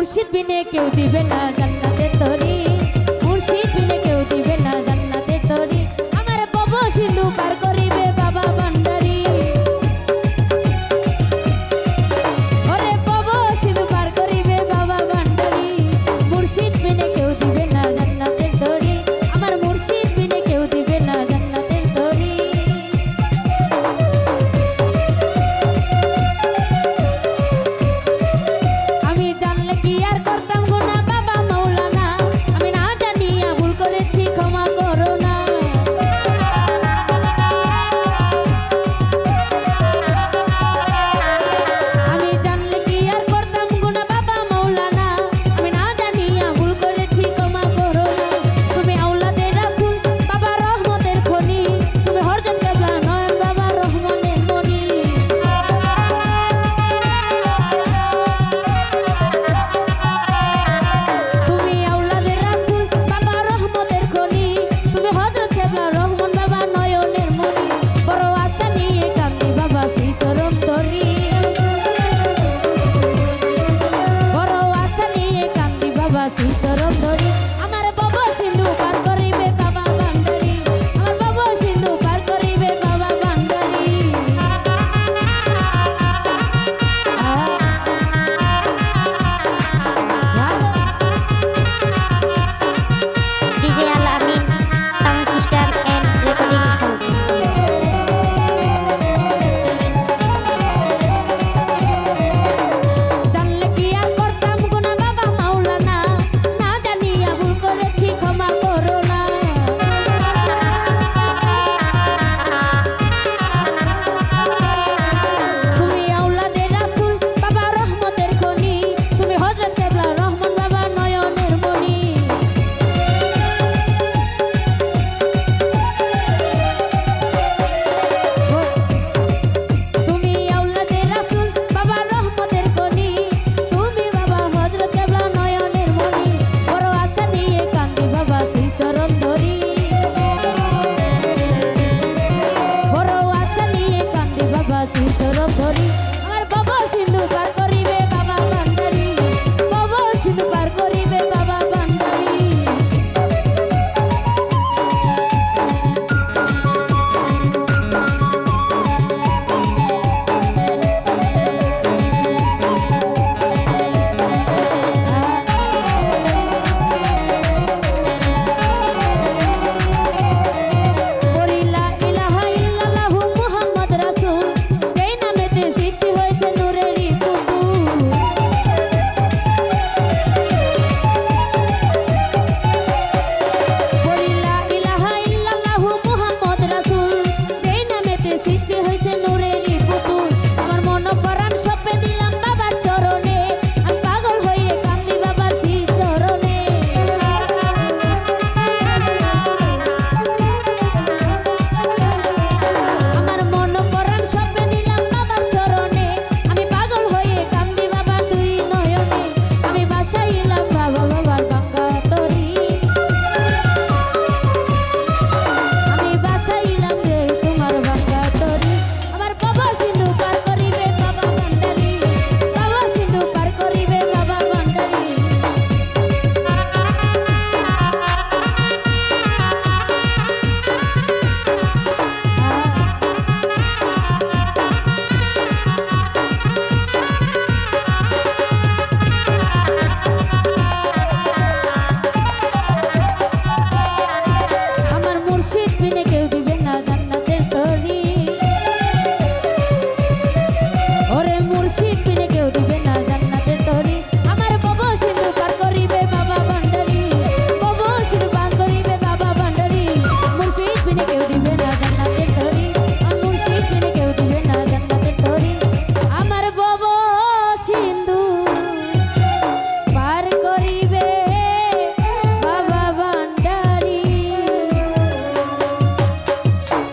মুর্শিদ বিনে কেউ দিবে না জান্নাতের তরি, মুর্শিদ বিনে কেউ দিবে না জান্নাতের তরি। আমার ভব সিন্ধু পার করিবে বাবা ভান্ডারী, ওরে ভব সিন্ধু পার করিবে বাবা ভান্ডারী। মুর্শিদ বিনে কেউ দিবে না জান্নাতের তরি, আমার মুর্শিদ বিনে কেউ দিবে না জান্নাতের তরি। আমি জানলে কি আর করতাম গুনাহ বাবা মাওলানা, আমি না জানিয়া ভুল করেছি ক্ষমা করো না। আমি জানলে কি আর করতাম গুনাহ বাবা মাওলানা, আমি না জানিয়া ভুল করেছি ক্ষমা করো না। তুমি আওলাদে রাসূল বাবা রহমতের খনি, তুমি হযরত কেবলা নয়ন বাবা রহমানের মনি। তুমি আওলাদে রাসূল বাবা রহমতের খনি, তুমি হযরত কেবলা রহমান বাবা নয়নের মনি। বড় আশা নিয়ে কান্দি বাবা শ্রী চরণ তরি, বড় আশা নিয়ে কান্দি বাবা শ্রী চরণ তরি। আমার ভব সিন্ধু পার করিবে বাবা ভান্ডারী, আমার ভব সিন্ধু পার করিবে বাবা Bhandari. DJ Al Amin Sound System and Recording House. জানলে কি আর করতাম গুনাহ বাবা মাওলানা, না জানিয়া ভুল করেছি ক্ষমা করো না। তুমি আওলাদে রাসূল বাবা রহমতের খনি, তুমি হযরত কেবলা রহমান বাবা নয়নের মনি। তুমি আওলাদে রাসূল বাবা রহমতের খনি, তুমি বাবা হযরত কেবলা নয়নের মনি। বড় আশা নিয়ে কান্দি বাবা শ্রী চরণ ধরি, বড় আশা নিয়ে কান্দি বাবা শ্রী চরণ ধরি।